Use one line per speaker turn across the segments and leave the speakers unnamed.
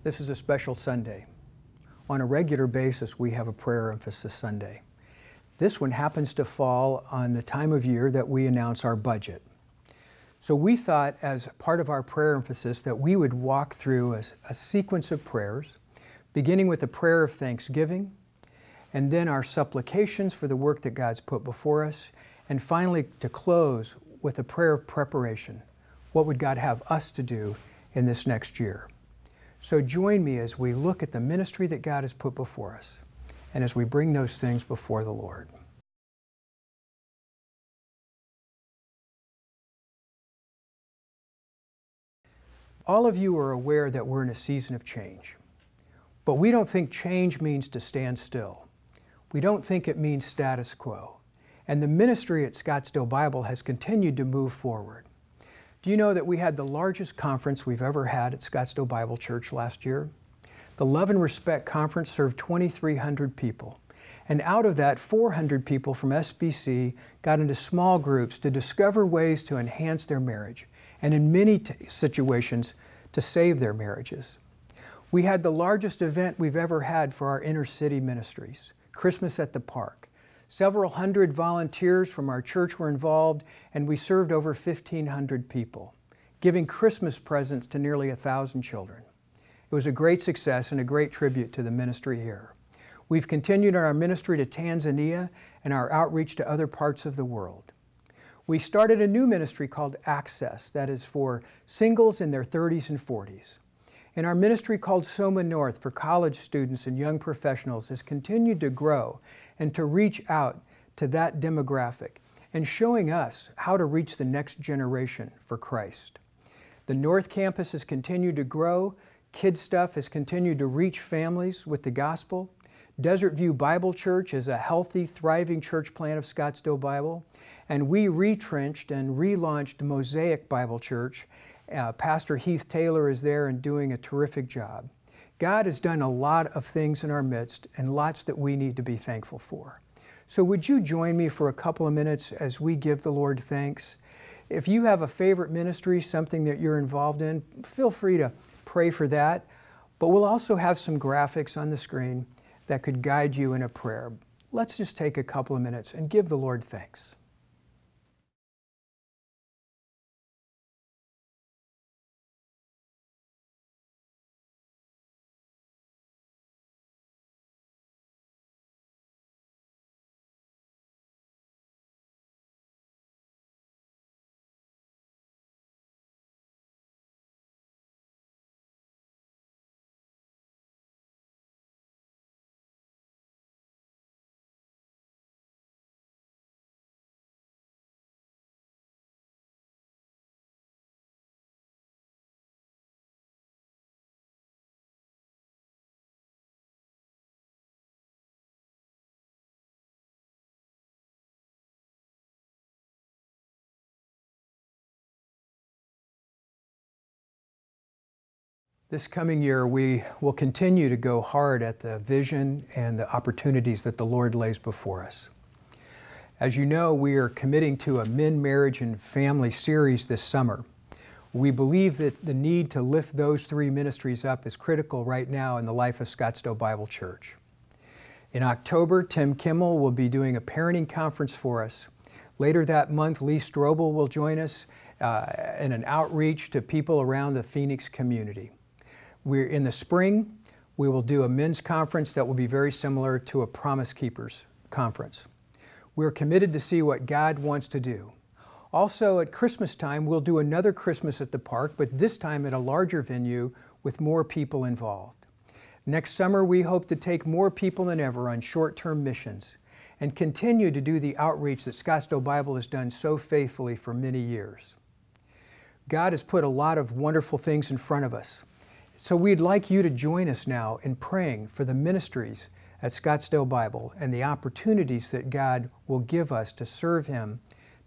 This is a special Sunday. On a regular basis, we have a prayer emphasis Sunday. This one happens to fall on the time of year that we announce our budget. So we thought, as part of our prayer emphasis, that we would walk through a sequence of prayers, beginning with a prayer of thanksgiving, and then our supplications for the work that God's put before us, and finally to close with a prayer of preparation. What would God have us to do in this next year? So join me as we look at the ministry that God has put before us, and as we bring those things before the Lord. All of you are aware that we're in a season of change, but we don't think change means to stand still. We don't think it means status quo. And the ministry at Scottsdale Bible has continued to move forward. Do you know that we had the largest conference we've ever had at Scottsdale Bible Church last year? The Love and Respect Conference served 2,300 people. And out of that, 400 people from SBC got into small groups to discover ways to enhance their marriage, and in many situations, to save their marriages. We had the largest event we've ever had for our inner city ministries, Christmas at the Park. Several hundred volunteers from our church were involved, and we served over 1,500 people, giving Christmas presents to nearly 1,000 children. It was a great success and a great tribute to the ministry here. We've continued our ministry to Tanzania and our outreach to other parts of the world. We started a new ministry called Access, that is for singles in their 30s and 40s. And our ministry called Soma North for college students and young professionals has continued to grow and to reach out to that demographic and showing us how to reach the next generation for Christ. The North Campus has continued to grow. Kids Stuff has continued to reach families with the gospel. Desert View Bible Church is a healthy, thriving church plant of Scottsdale Bible. And we retrenched and relaunched Mosaic Bible Church. Pastor Heath Taylor is there and doing a terrific job. God has done a lot of things in our midst and lots that we need to be thankful for. So would you join me for a couple of minutes as we give the Lord thanks? If you have a favorite ministry, something that you're involved in, feel free to pray for that. But we'll also have some graphics on the screen that could guide you in a prayer. Let's just take a couple of minutes and give the Lord thanks. This coming year, we will continue to go hard at the vision and the opportunities that the Lord lays before us. As you know, we are committing to a Men, Marriage, and Family series this summer. We believe that the need to lift those three ministries up is critical right now in the life of Scottsdale Bible Church. In October, Tim Kimmel will be doing a parenting conference for us. Later that month, Lee Strobel will join us in an outreach to people around the Phoenix community. In the spring, we will do a men's conference that will be very similar to a Promise Keepers conference. We're committed to see what God wants to do. Also at Christmas time, we'll do another Christmas at the Park, but this time at a larger venue with more people involved. Next summer, we hope to take more people than ever on short-term missions and continue to do the outreach that Scottsdale Bible has done so faithfully for many years. God has put a lot of wonderful things in front of us. So we'd like you to join us now in praying for the ministries at Scottsdale Bible and the opportunities that God will give us to serve Him,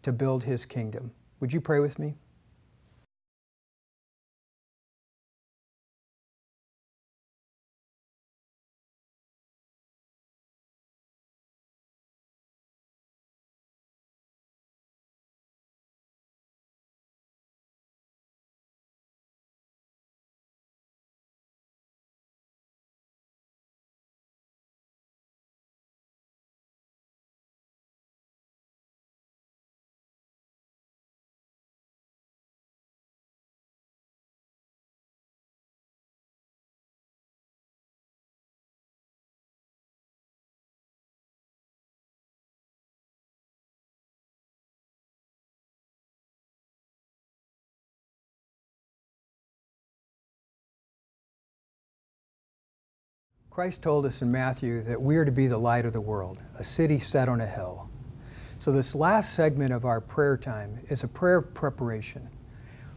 to build His kingdom. Would you pray with me? Christ told us in Matthew that we are to be the light of the world, a city set on a hill. So this last segment of our prayer time is a prayer of preparation.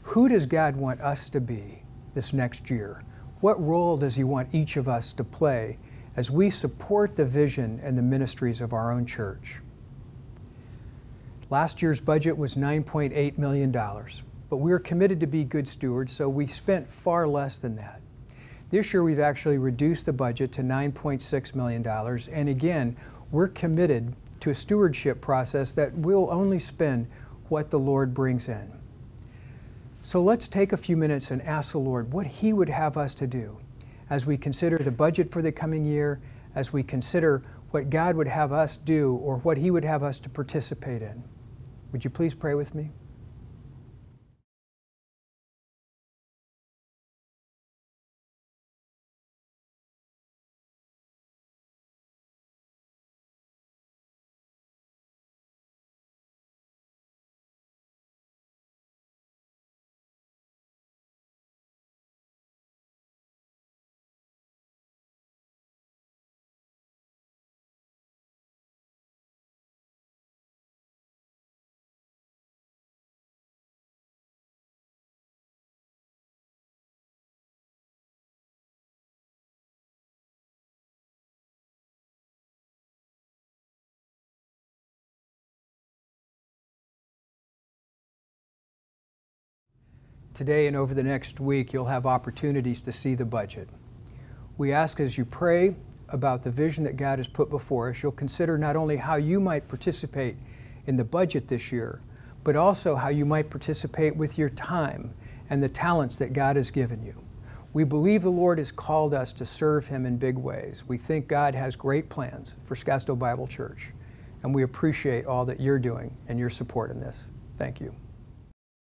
Who does God want us to be this next year? What role does He want each of us to play as we support the vision and the ministries of our own church? Last year's budget was $9.8 million, but we were committed to be good stewards, so we spent far less than that. This year we've actually reduced the budget to $9.6 million, and again, we're committed to a stewardship process that will only spend what the Lord brings in. So let's take a few minutes and ask the Lord what He would have us to do as we consider the budget for the coming year, as we consider what God would have us do or what He would have us to participate in. Would you please pray with me? Today and over the next week, you'll have opportunities to see the budget. We ask as you pray about the vision that God has put before us, you'll consider not only how you might participate in the budget this year, but also how you might participate with your time and the talents that God has given you. We believe the Lord has called us to serve Him in big ways. We think God has great plans for Scottsdale Bible Church, and we appreciate all that you're doing and your support in this. Thank you.